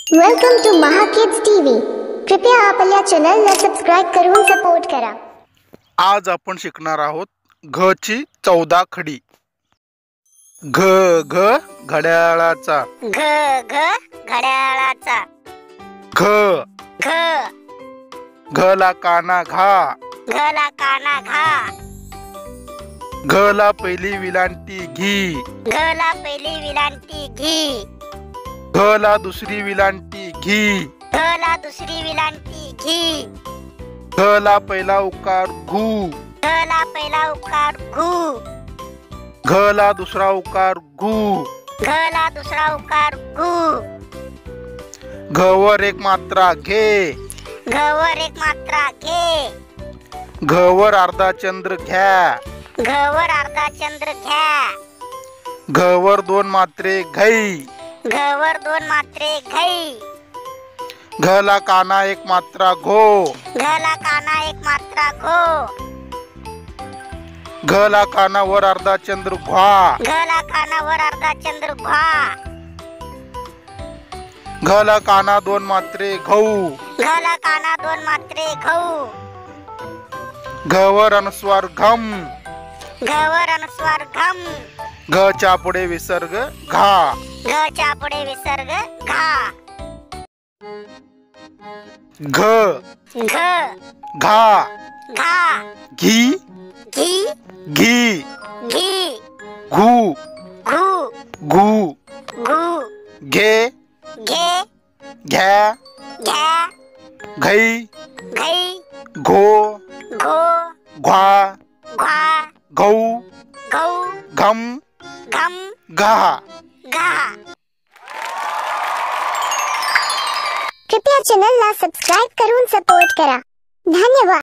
Welcome to महाकिड्स TV. कृपया आपल्या चॅनलला सबस्क्राइब करून सपोर्ट करा। आज आपण शिकणार आहोत घ ची 14 खडी। घ घ घड्याळाचा, घ घ घड्याळाचा, घ घ घ ला काना घा, घ ला काना घा, घ ला पहिली विलांटी घी, घ ला पहिली विलांटी घी, घ ला दुसरी विलांटी घी, घ ला दुसरी विलांटी घी, घ ला पहिला उकार घू, घ ला पहिला उकार घू, घ ला दुसरा उकार घू, घ ला दुसरा उकार घू, घ वर एक मात्रा घे, घ वर एक मात्रा घे, घ वर अर्धा चंद्र घ्या, घ वर अर्धा चंद्र घ्या, घ वर दोन मात्रे घई, घ वर दोन मात्रे घई, घ ला काना एक मात्रा घो, घ ला काना एक मात्रा घो, घ ला काना वर अर्धा चंद्र घ्वा, घ ला काना वर अर्धा चंद्र घ्वा, घ ला काना दोन मात्रे घऊ, घ ला काना दोन मात्रे घऊ, घ वर अनुस्वार घम, घ वर अनुस्वार घम, घ च्या पुढे विसर्ग घा, घ च्या पुढे विसर्ग घा, घ घ घा घा, घी घी घी, घी, घू घू घू, घू, घे घे घ्या, घ्या, घई घई, घो घो, घ्वा, घ्वा, घऊ घऊ, घम घम, घा। घा। कृपया चॅनलला सबस्क्राइब करून सपोर्ट करा। धन्यवाद।